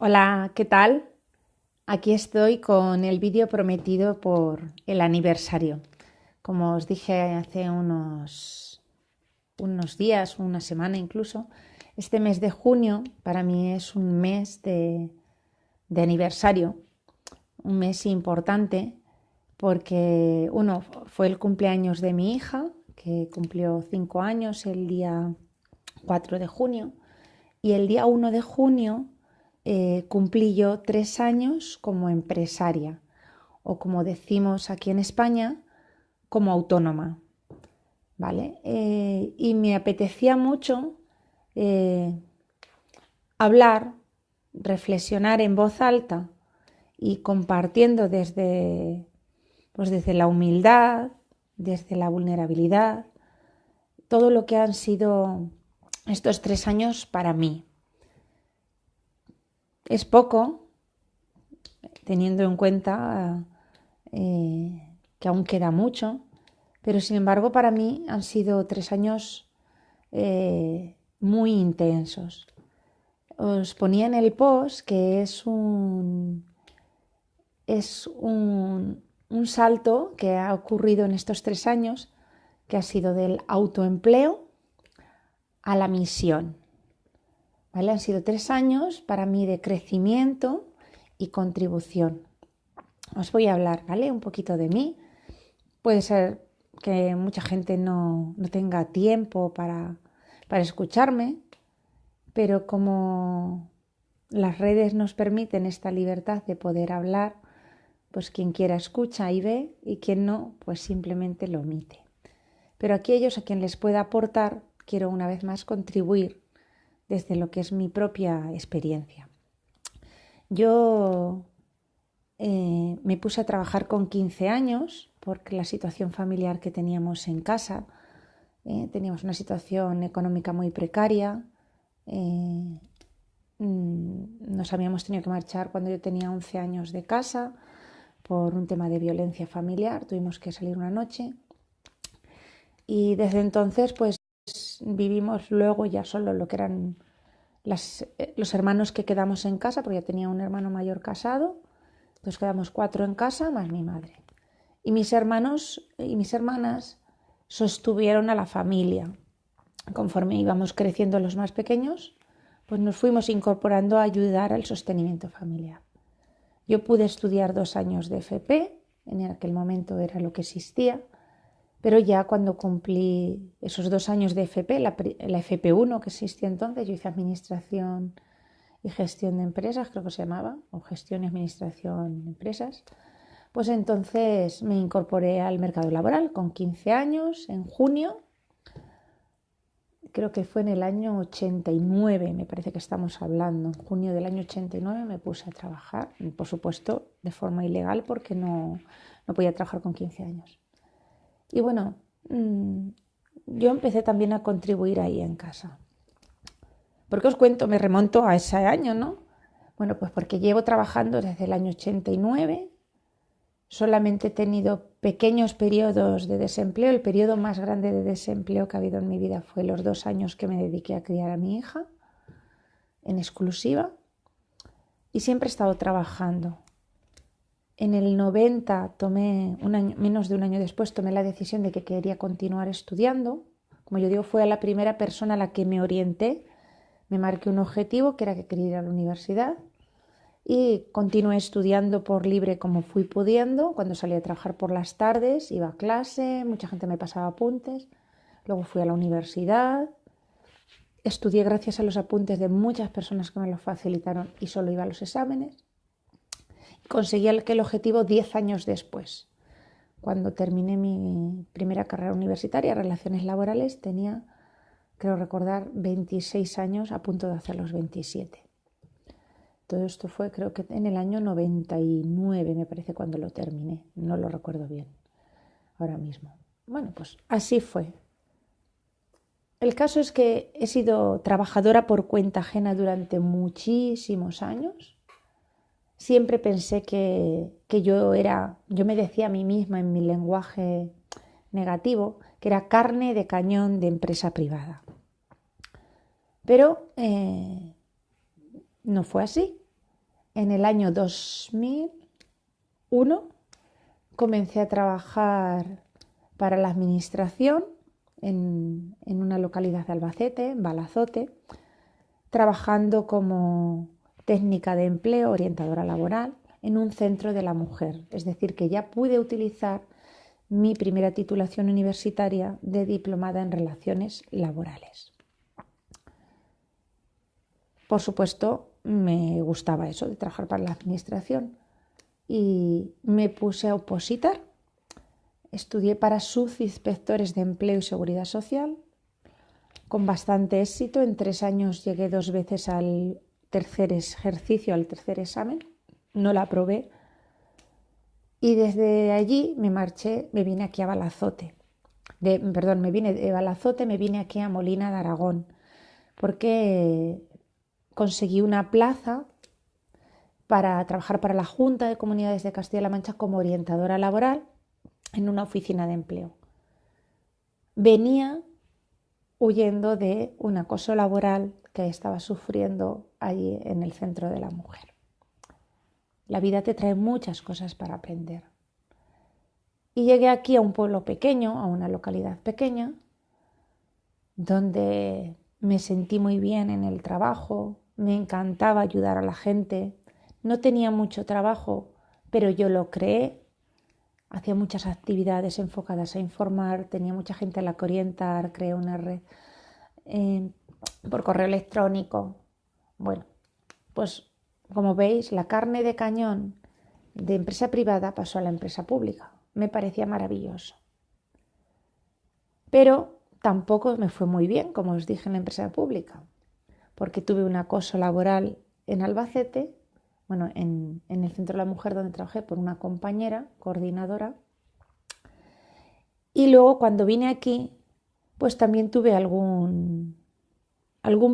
Hola, ¿qué tal? Aquí estoy con el vídeo prometido por el aniversario. Como os dije hace unos días, una semana incluso, este mes de junio para mí es un mes de aniversario, un mes importante porque uno fue el cumpleaños de mi hija, que cumplió 5 años el día 4 de junio, y el día 1 de junio cumplí yo 3 años como empresaria o como decimos aquí en España, como autónoma, ¿vale? Y me apetecía mucho eh, hablar, reflexionar en voz alta y compartiendo desde la humildad, desde la vulnerabilidad, todo lo que han sido estos 3 años para mí. Es poco, teniendo en cuenta que aún queda mucho, pero sin embargo para mí han sido 3 años muy intensos. Os ponía en el post que es un salto que ha ocurrido en estos 3 años, que ha sido del autoempleo a la misión. ¿Vale? Han sido 3 años para mí de crecimiento y contribución. Os voy a hablar, ¿vale? Un poquito de mí. Puede ser que mucha gente no tenga tiempo para escucharme, pero como las redes nos permiten esta libertad de poder hablar, pues quien quiera escucha y ve, y quien no, pues simplemente lo omite. Pero aquellos a quien les pueda aportar, quiero una vez más contribuir desde lo que es mi propia experiencia. Yo me puse a trabajar con 15 años porque la situación familiar que teníamos en casa, teníamos una situación económica muy precaria, nos habíamos tenido que marchar cuando yo tenía 11 años de casa por un tema de violencia familiar, tuvimos que salir una noche y desde entonces pues vivimos luego ya solo lo que eran los hermanos que quedamos en casa, porque yo tenía un hermano mayor casado, entonces quedamos 4 en casa más mi madre. Y mis hermanos y mis hermanas sostuvieron a la familia. Conforme íbamos creciendo los más pequeños, pues nos fuimos incorporando a ayudar al sostenimiento familiar. Yo pude estudiar 2 años de FP, en aquel momento era lo que existía, pero ya cuando cumplí esos 2 años de FP, la FP1 que existía entonces, yo hice Administración y Gestión de Empresas, creo que se llamaba, o Gestión y Administración de Empresas, pues entonces me incorporé al mercado laboral con 15 años, en junio, creo que fue en el año 89, me parece que estamos hablando, en junio del año 89 me puse a trabajar, por supuesto de forma ilegal porque no podía trabajar con 15 años. Y bueno, yo empecé también a contribuir ahí en casa. ¿Por qué os cuento? Me remonto a ese año, ¿no? Bueno, pues porque llevo trabajando desde el año 89. Solamente he tenido pequeños periodos de desempleo. El periodo más grande de desempleo que ha habido en mi vida fue los 2 años que me dediqué a criar a mi hija en exclusiva. Y siempre he estado trabajando. En el 90 menos de un año después, tomé la decisión de que quería continuar estudiando. Como yo digo, fue a la primera persona a la que me orienté. Me marqué un objetivo que era que quería ir a la universidad. Y continué estudiando por libre como fui pudiendo. Cuando salí a trabajar por las tardes, iba a clase, mucha gente me pasaba apuntes. Luego fui a la universidad. Estudié gracias a los apuntes de muchas personas que me los facilitaron y solo iba a los exámenes. Conseguí aquel objetivo 10 años después. Cuando terminé mi primera carrera universitaria, Relaciones Laborales, tenía, creo recordar, 26 años, a punto de hacer los 27. Todo esto fue, creo que en el año 99, me parece, cuando lo terminé. No lo recuerdo bien ahora mismo. Bueno, pues así fue. El caso es que he sido trabajadora por cuenta ajena durante muchísimos años. Siempre pensé que yo me decía a mí misma en mi lenguaje negativo, que era carne de cañón de empresa privada. Pero no fue así. en el año 2001 comencé a trabajar para la administración en una localidad de Albacete, en Balazote, trabajando como técnica de empleo, orientadora laboral, en un centro de la mujer. Es decir, que ya pude utilizar mi primera titulación universitaria de diplomada en relaciones laborales. Por supuesto, me gustaba eso de trabajar para la administración y me puse a opositar. Estudié para subinspectores de empleo y seguridad social con bastante éxito. En 3 años llegué 2 veces al tercer ejercicio, al tercer examen. No la aprobé. Y desde allí me vine aquí a Balazote. Me vine de Balazote, me vine aquí a Molina de Aragón, porque conseguí una plaza para trabajar para la Junta de Comunidades de Castilla-La Mancha como orientadora laboral en una oficina de empleo. Venía huyendo de un acoso laboral que estaba sufriendo allí en el centro de la mujer. La vida te trae muchas cosas para aprender. Y llegué aquí a un pueblo pequeño, a una localidad pequeña, donde me sentí muy bien en el trabajo, me encantaba ayudar a la gente. No tenía mucho trabajo, pero yo lo creé. Hacía muchas actividades enfocadas a informar, tenía mucha gente a la que orientar, creé una red por correo electrónico. Bueno, pues como veis, la carne de cañón de empresa privada pasó a la empresa pública. Me parecía maravilloso. Pero tampoco me fue muy bien, como os dije, en la empresa pública, porque tuve un acoso laboral en Albacete, en el Centro de la Mujer donde trabajé por una compañera coordinadora. Y luego cuando vine aquí, pues también tuve algún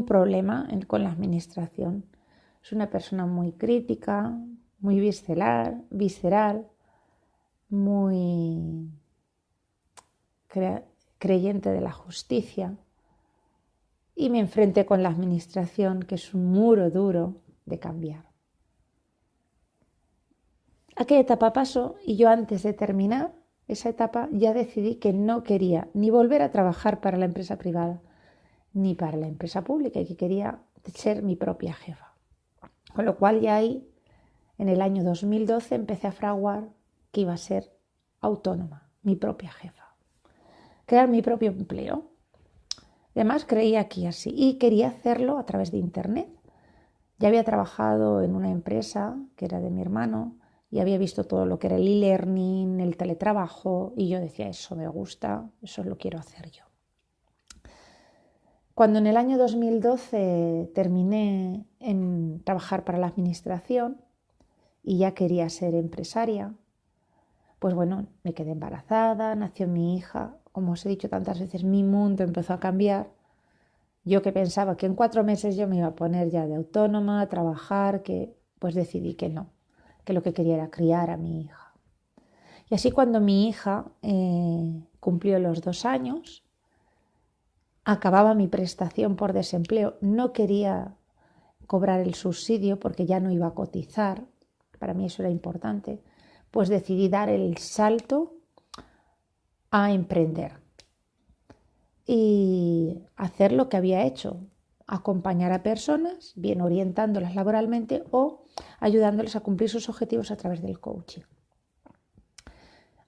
problema con la administración. Es una persona muy crítica, muy visceral, muy creyente de la justicia, y me enfrenté con la administración, que es un muro duro de cambiar. Aquella etapa pasó y yo, antes de terminar esa etapa, ya decidí que no quería ni volver a trabajar para la empresa privada ni para la empresa pública, y que quería ser mi propia jefa. Con lo cual ya ahí, en el año 2012, empecé a fraguar que iba a ser autónoma, mi propia jefa, crear mi propio empleo. Además, creía aquí así y quería hacerlo a través de Internet. Ya había trabajado en una empresa que era de mi hermano y había visto todo lo que era el e-learning, el teletrabajo, y yo decía, eso me gusta, eso lo quiero hacer yo. Cuando en el año 2012 terminé en trabajar para la administración y ya quería ser empresaria, pues bueno, me quedé embarazada, nació mi hija. Como os he dicho tantas veces, mi mundo empezó a cambiar. Yo, que pensaba que en 4 meses yo me iba a poner ya de autónoma, a trabajar, pues decidí que no, que lo que quería era criar a mi hija. Y así, cuando mi hija cumplió los 2 años, acababa mi prestación por desempleo, no quería cobrar el subsidio porque ya no iba a cotizar, para mí eso era importante, pues decidí dar el salto a emprender y hacer lo que había hecho, acompañar a personas, bien orientándolas laboralmente o ayudándoles a cumplir sus objetivos a través del coaching.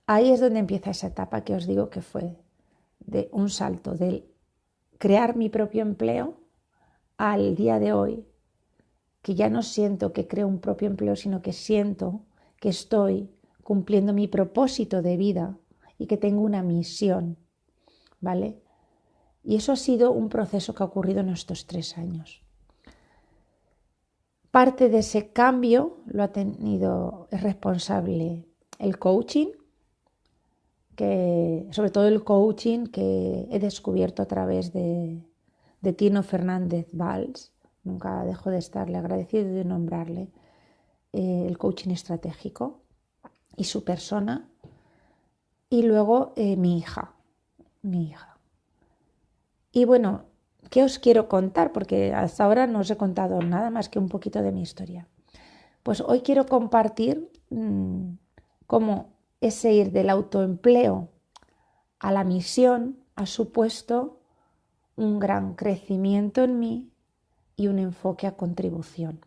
Ahí es donde empieza esa etapa que os digo que fue de un salto del crear mi propio empleo al día de hoy, que ya no siento que creo un propio empleo, sino que siento que estoy cumpliendo mi propósito de vida y que tengo una misión, ¿vale? Y eso ha sido un proceso que ha ocurrido en estos 3 años. Parte de ese cambio es responsable el coaching, sobre todo el coaching que he descubierto a través de Tino Fernández Valls. Nunca dejo de estarle agradecido y de nombrarle, el coaching estratégico y su persona. Y luego mi hija. Y bueno, ¿qué os quiero contar? Porque hasta ahora no os he contado nada más que un poquito de mi historia. Pues hoy quiero compartir cómo ese ir del autoempleo a la misión ha supuesto un gran crecimiento en mí y un enfoque a contribución.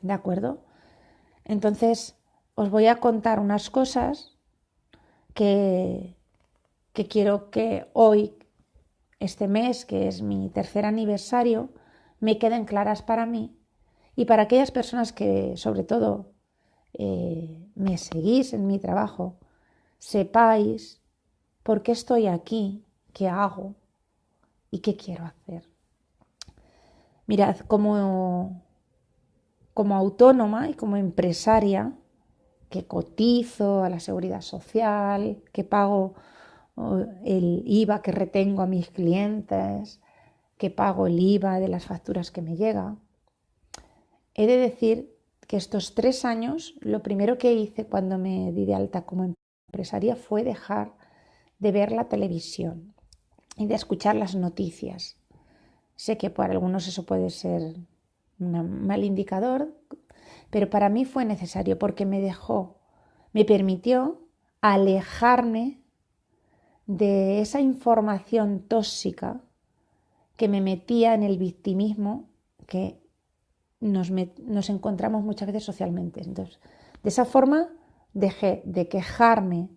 ¿De acuerdo? Entonces, os voy a contar unas cosas que quiero que hoy, este mes, que es mi tercer aniversario, me queden claras para mí y para aquellas personas que, sobre todo, me seguís en mi trabajo, sepáis por qué estoy aquí, qué hago y qué quiero hacer. Mirad, como autónoma y como empresaria, que cotizo a la seguridad social, que pago el IVA que retengo a mis clientes, que pago el IVA de las facturas que me llega. He de decir que estos 3 años, lo primero que hice cuando me di de alta como empresaria fue dejar de ver la televisión y de escuchar las noticias. Sé que para algunos eso puede ser un mal indicador, pero para mí fue necesario porque me permitió alejarme de esa información tóxica que me metía en el victimismo que nos encontramos muchas veces socialmente. Entonces, de esa forma dejé de quejarme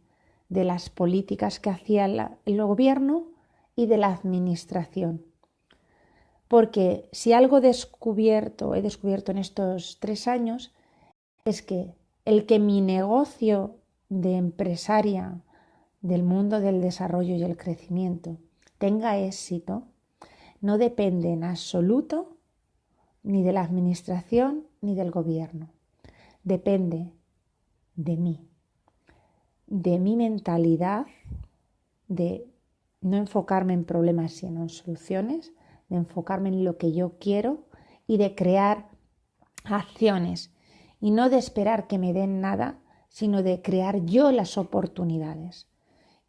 de las políticas que hacía el gobierno y de la administración. Porque si algo he descubierto en estos 3 años, es que el que mi negocio de empresaria del mundo del desarrollo y el crecimiento tenga éxito, no depende en absoluto ni de la administración ni del gobierno. Depende de mí, de mi mentalidad, de no enfocarme en problemas sino en soluciones, de enfocarme en lo que yo quiero y de crear acciones y no de esperar que me den nada, sino de crear yo las oportunidades.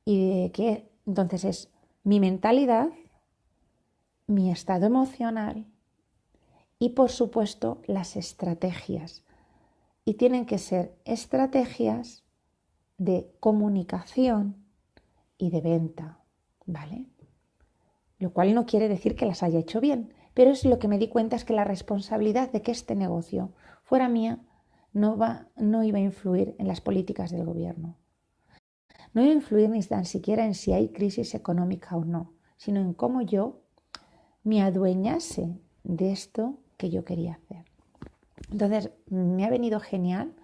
Y de que entonces es mi mentalidad, mi estado emocional y por supuesto las estrategias. Y tienen que ser estrategias de comunicación y de venta, ¿vale? Lo cual no quiere decir que las haya hecho bien, pero es lo que me di cuenta es que la responsabilidad de que este negocio fuera mía no iba a influir en las políticas del gobierno. No iba a influir ni tan siquiera en si hay crisis económica o no, sino en cómo yo me adueñase de esto que yo quería hacer. Entonces, me ha venido genial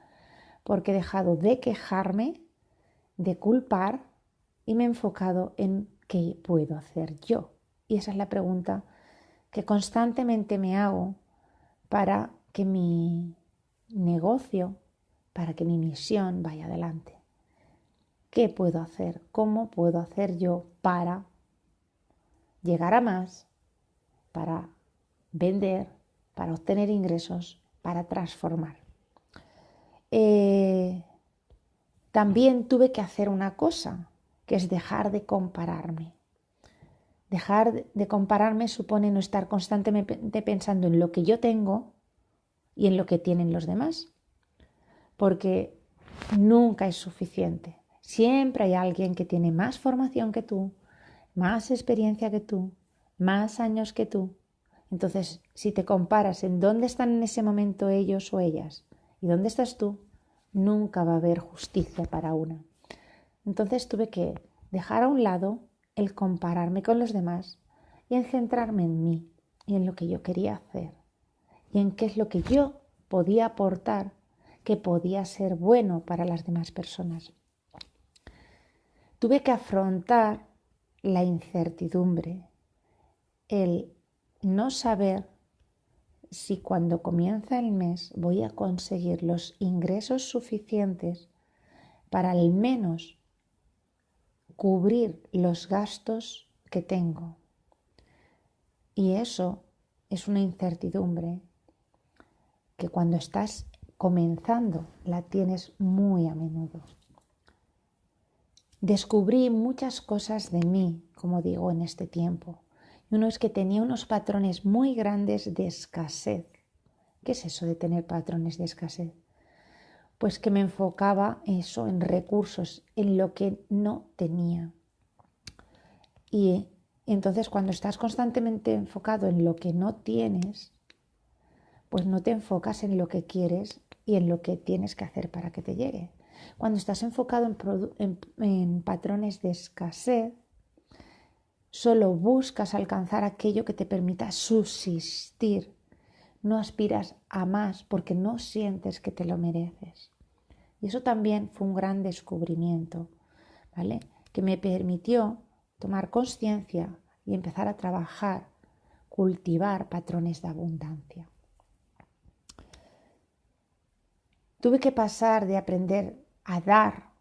porque he dejado de quejarme, de culpar y me he enfocado en qué puedo hacer yo. Y esa es la pregunta que constantemente me hago para que mi negocio, para que mi misión vaya adelante. ¿Qué puedo hacer? ¿Cómo puedo hacer yo para llegar a más, para vender, para obtener ingresos, para transformar? También tuve que hacer una cosa, que es dejar de compararme. Dejar de compararme supone no estar constantemente pensando en lo que yo tengo y en lo que tienen los demás, porque nunca es suficiente. Siempre hay alguien que tiene más formación que tú, más experiencia que tú, más años que tú. Entonces, si te comparas en dónde están en ese momento ellos o ellas y dónde estás tú, nunca va a haber justicia para una. Entonces tuve que dejar a un lado el compararme con los demás y en centrarme en mí y en lo que yo quería hacer y en qué es lo que yo podía aportar que podía ser bueno para las demás personas. Tuve que afrontar la incertidumbre, el no saber si cuando comienza el mes voy a conseguir los ingresos suficientes para al menos cubrir los gastos que tengo. Y eso es una incertidumbre que cuando estás comenzando la tienes muy a menudo. Descubrí muchas cosas de mí, como digo, en este tiempo. Y uno es que tenía unos patrones muy grandes de escasez ¿Qué es eso de tener patrones de escasez? Pues que me enfocaba eso en recursos, en lo que no tenía. Y entonces cuando estás constantemente enfocado en lo que no tienes, pues no te enfocas en lo que quieres y en lo que tienes que hacer para que te llegue. Cuando estás enfocado en patrones de escasez, solo buscas alcanzar aquello que te permita subsistir. No aspiras a más porque no sientes que te lo mereces. Y eso también fue un gran descubrimiento, ¿vale? Que me permitió tomar conciencia y empezar a trabajar, cultivar patrones de abundancia. Tuve que pasar de aprender a dar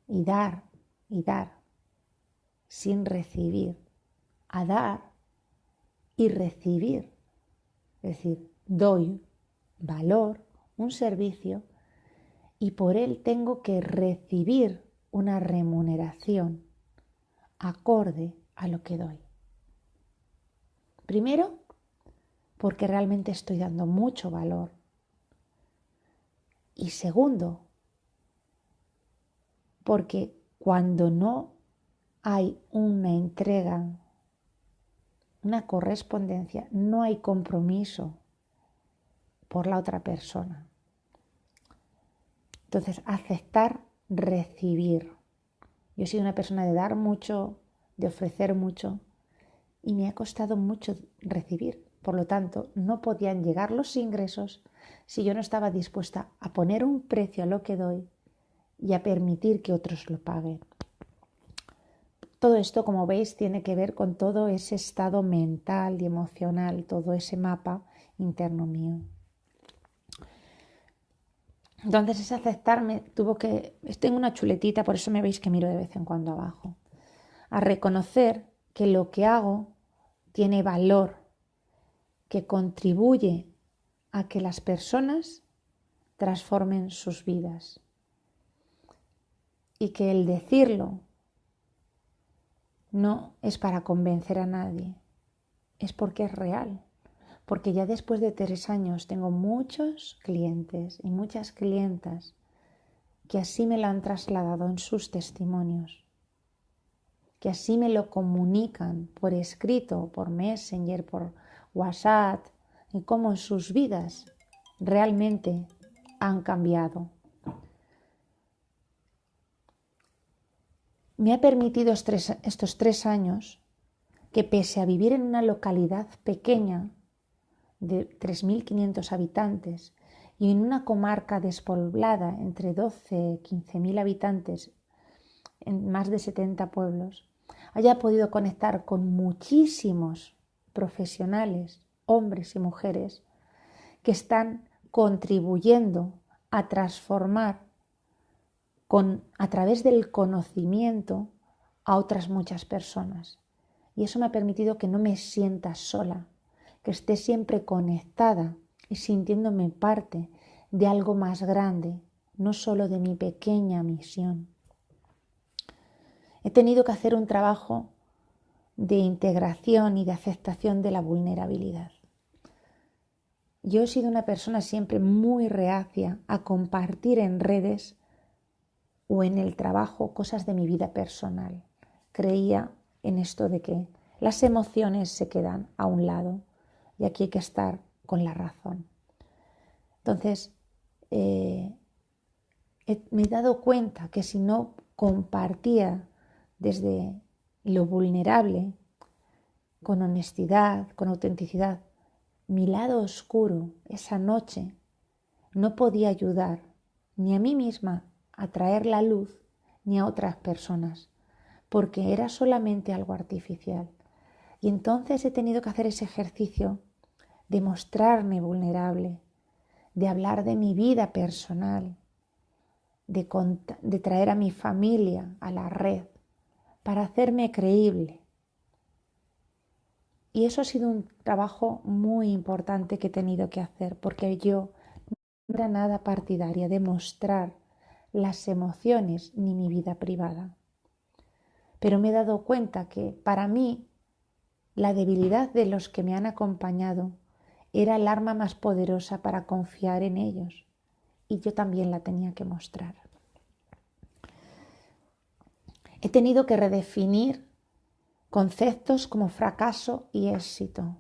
y dar y dar sin recibir, a dar y recibir. Es decir, doy valor, un servicio, y por él tengo que recibir una remuneración acorde a lo que doy. Primero, porque realmente estoy dando mucho valor. Y segundo, porque cuando no hay una entrega, una correspondencia, no hay compromiso por la otra persona. Entonces, aceptar recibir. Yo he sido una persona de dar mucho, de ofrecer mucho, y me ha costado mucho recibir. Por lo tanto, no podían llegar los ingresos si yo no estaba dispuesta a poner un precio a lo que doy y a permitir que otros lo paguen. Todo esto, como veis, tiene que ver con todo ese estado mental y emocional, todo ese mapa interno mío. Entonces, ese aceptarme tengo una chuletita, por eso me veis que miro de vez en cuando abajo, a reconocer que lo que hago tiene valor, que contribuye a que las personas transformen sus vidas. Y que el decirlo no es para convencer a nadie, es porque es real. Porque ya después de 3 años tengo muchos clientes y muchas clientas que así me lo han trasladado en sus testimonios, que así me lo comunican por escrito, por Messenger, por WhatsApp, y cómo sus vidas realmente han cambiado. Me ha permitido estos 3 años que, pese a vivir en una localidad pequeña de 3.500 habitantes y en una comarca despoblada entre 12 y 15.000 habitantes, en más de 70 pueblos, haya podido conectar con muchísimos profesionales, hombres y mujeres, que están contribuyendo a transformar a través del conocimiento a otras muchas personas. Y eso me ha permitido que no me sienta sola, que esté siempre conectada y sintiéndome parte de algo más grande, no solo de mi pequeña misión. He tenido que hacer un trabajo de integración y de aceptación de la vulnerabilidad. Yo he sido una persona siempre muy reacia a compartir en redes o en el trabajo cosas de mi vida personal. Creía en esto de que las emociones se quedan a un lado y aquí hay que estar con la razón. Entonces, me he dado cuenta que si no compartía desde lo vulnerable, con honestidad, con autenticidad, mi lado oscuro esa noche, no podía ayudar ni a mí misma a traer la luz ni a otras personas, porque era solamente algo artificial. Y entonces he tenido que hacer ese ejercicio de mostrarme vulnerable, de hablar de mi vida personal, de traer a mi familia a la red, para hacerme creíble. Y eso ha sido un trabajo muy importante que he tenido que hacer, porque yo no era nada partidaria de mostrar las emociones ni mi vida privada. Pero me he dado cuenta que para mí la debilidad de los que me han acompañado era el arma más poderosa para confiar en ellos y yo también la tenía que mostrar. He tenido que redefinir conceptos como fracaso y éxito.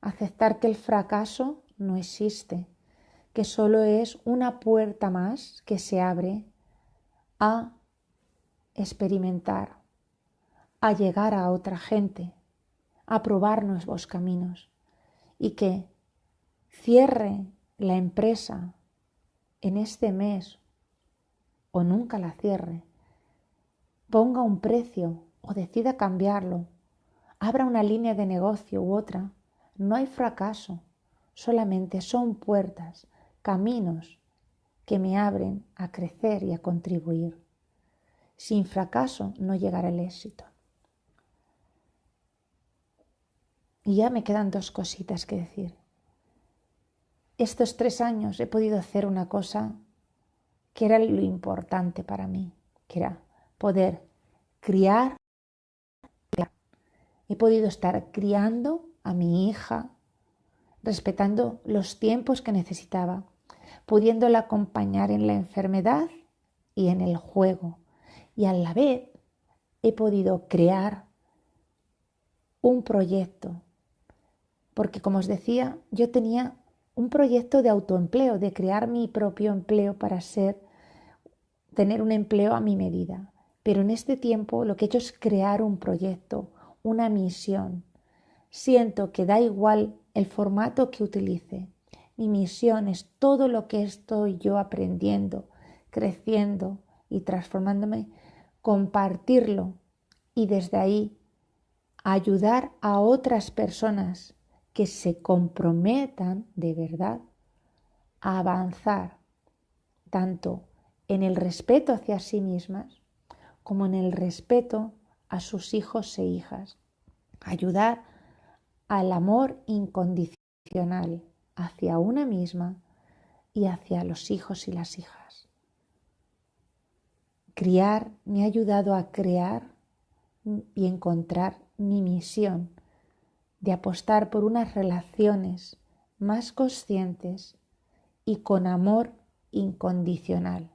Aceptar que el fracaso no existe, que solo es una puerta más que se abre a experimentar, a llegar a otra gente, a probar nuevos caminos y que cierre la empresa en este mes o nunca la cierre, ponga un precio o decida cambiarlo, abra una línea de negocio u otra, no hay fracaso, solamente son puertas, caminos que me abren a crecer y a contribuir. Sin fracaso no llegará el éxito. Y ya me quedan 2 cositas que decir. Estos 3 años he podido hacer una cosa que era lo importante para mí, que era poder criar. He podido estar criando a mi hija, respetando los tiempos que necesitaba, pudiéndola acompañar en la enfermedad y en el juego. Y a la vez he podido crear un proyecto, porque como os decía, yo tenía un proyecto de autoempleo, de crear mi propio empleo para tener un empleo a mi medida. Pero en este tiempo lo que he hecho es crear un proyecto, una misión. Siento que da igual el formato que utilice. Mi misión es todo lo que estoy yo aprendiendo, creciendo y transformándome, compartirlo y desde ahí ayudar a otras personas que se comprometan de verdad a avanzar tanto en el respeto hacia sí mismas como en el respeto a sus hijos e hijas. Ayudar al amor incondicional hacia una misma y hacia los hijos y las hijas. Criar me ha ayudado a crear y encontrar mi misión de apostar por unas relaciones más conscientes y con amor incondicional,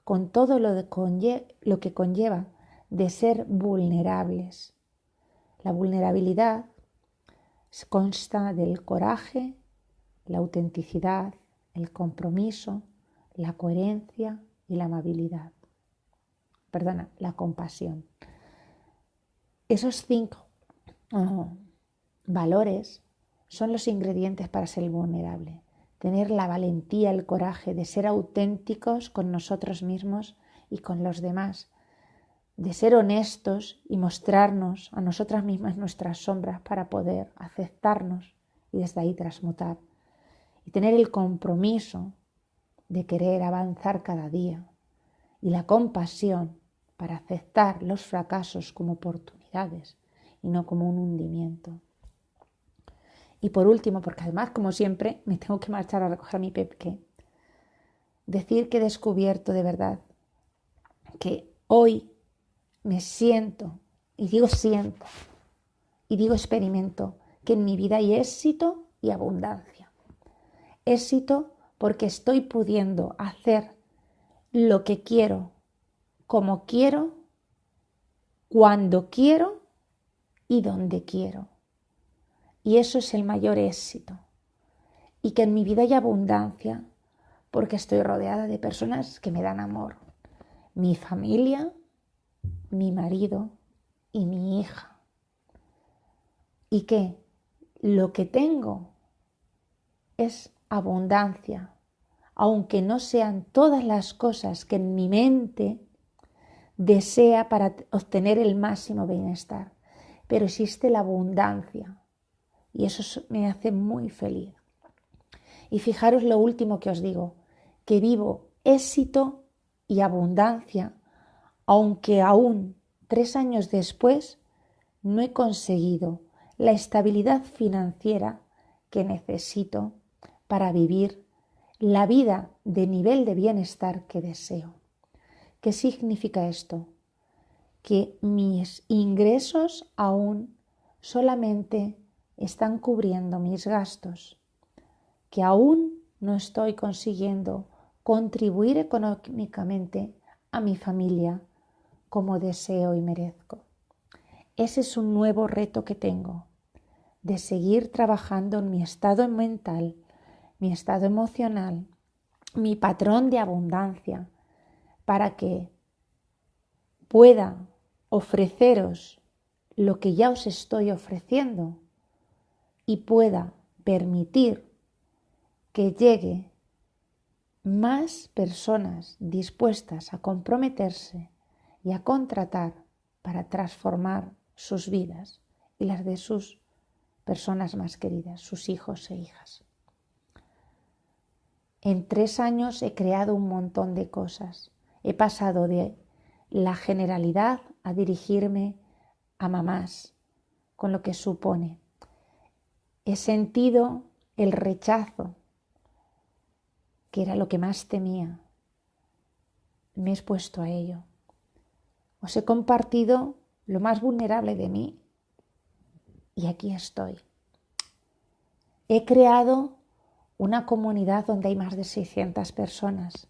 con todo lo que conlleva de ser vulnerables. La vulnerabilidad consta del coraje, la autenticidad, el compromiso, la coherencia y la amabilidad. La compasión. Esos 5 valores son los ingredientes para ser vulnerable. Tener la valentía, el coraje de ser auténticos con nosotros mismos y con los demás, de ser honestos y mostrarnos a nosotras mismas nuestras sombras para poder aceptarnos y desde ahí transmutar. Y tener el compromiso de querer avanzar cada día y la compasión para aceptar los fracasos como oportunidades y no como un hundimiento. Y por último, porque además, como siempre, me tengo que marchar a recoger a mi Pepe, decir que he descubierto de verdad que hoy me siento, y digo siento, y digo experimento, que en mi vida hay éxito y abundancia. Éxito porque estoy pudiendo hacer lo que quiero, como quiero, cuando quiero y donde quiero. Y eso es el mayor éxito. Y que en mi vida hay abundancia porque estoy rodeada de personas que me dan amor. Mi familia, mi marido y mi hija. Y que lo que tengo es abundancia, aunque no sean todas las cosas que en mi mente desea para obtener el máximo bienestar. Pero existe la abundancia y eso me hace muy feliz. Y fijaros lo último que os digo, que vivo éxito y abundancia, aunque aún 3 años después no he conseguido la estabilidad financiera que necesito para vivir la vida de nivel de bienestar que deseo. ¿Qué significa esto? Que mis ingresos aún solamente están cubriendo mis gastos, que aún no estoy consiguiendo contribuir económicamente a mi familia como deseo y merezco. Ese es un nuevo reto que tengo, de seguir trabajando en mi estado mental, mi estado emocional, mi patrón de abundancia, para que pueda ofreceros lo que ya os estoy ofreciendo y pueda permitir que llegue más personas dispuestas a comprometerse y a contratar para transformar sus vidas y las de sus personas más queridas, sus hijos e hijas. En 3 años he creado un montón de cosas. He pasado de la generalidad a dirigirme a mamás, con lo que supone. He sentido el rechazo, que era lo que más temía. Me he expuesto a ello. Os he compartido lo más vulnerable de mí y aquí estoy. He creado una comunidad donde hay más de 600 personas.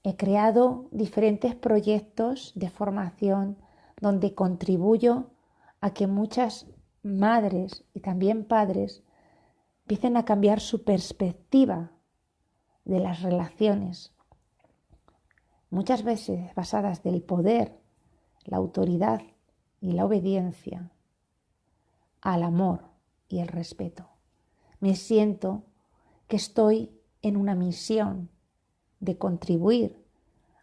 He creado diferentes proyectos de formación donde contribuyo a que muchas madres y también padres empiecen a cambiar su perspectiva de las relaciones, muchas veces basadas del poder, la autoridad y la obediencia, al amor y el respeto. Me siento que estoy en una misión de contribuir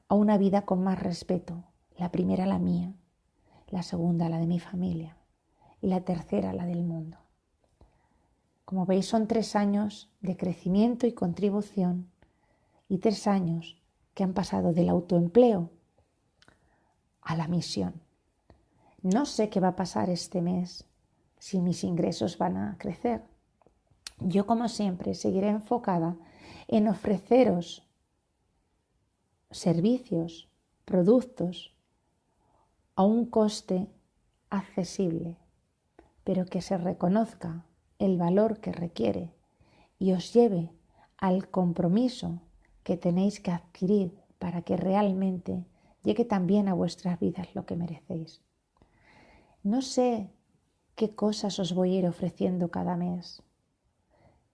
a una vida con más respeto. La primera, la mía, la segunda, la de mi familia y la tercera, la del mundo. Como veis, son 3 años de crecimiento y contribución y 3 años que han pasado del autoempleo a la misión. No sé qué va a pasar este mes, si mis ingresos van a crecer. Yo, como siempre, seguiré enfocada en ofreceros servicios, productos a un coste accesible, pero que se reconozca el valor que requiere y os lleve al compromiso que tenéis que adquirir para que realmente llegue también a vuestras vidas lo que merecéis. No sé qué cosas os voy a ir ofreciendo cada mes,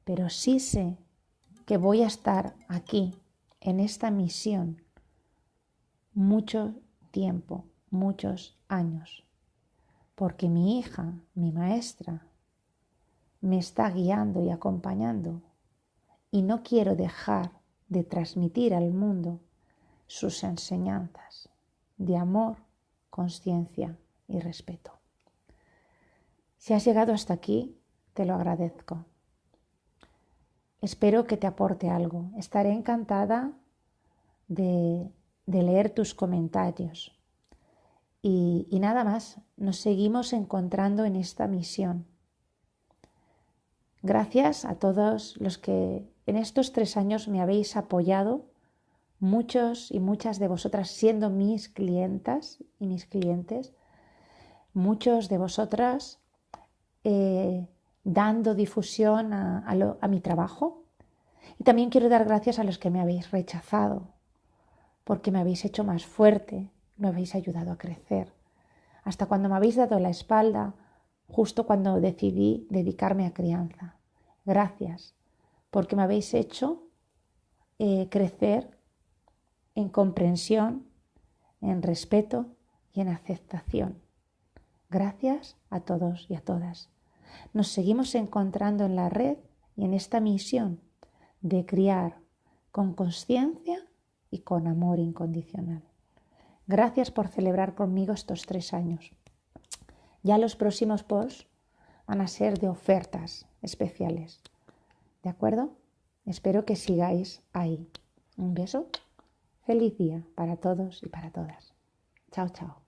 pero sí sé que voy a estar aquí en esta misión mucho tiempo, muchos años, porque mi hija, mi maestra, me está guiando y acompañando y no quiero dejar de transmitir al mundo sus enseñanzas de amor, conciencia y respeto. Si has llegado hasta aquí, te lo agradezco. Espero que te aporte algo. Estaré encantada de leer tus comentarios. Y nada más, nos seguimos encontrando en esta misión. Gracias a todos los que en estos 3 años me habéis apoyado, muchos y muchas de vosotras siendo mis clientas y mis clientes, muchos de vosotras dando difusión a mi trabajo. Y también quiero dar gracias a los que me habéis rechazado, porque me habéis hecho más fuerte, me habéis ayudado a crecer. Hasta cuando me habéis dado la espalda, justo cuando decidí dedicarme a crianza. Gracias, porque me habéis hecho crecer en comprensión, en respeto y en aceptación. Gracias a todos y a todas. Nos seguimos encontrando en la red y en esta misión de criar con conciencia y con amor incondicional. Gracias por celebrar conmigo estos 3 años. Ya los próximos posts van a ser de ofertas especiales. ¿De acuerdo? Espero que sigáis ahí. Un beso. Feliz día para todos y para todas. Chao, chao.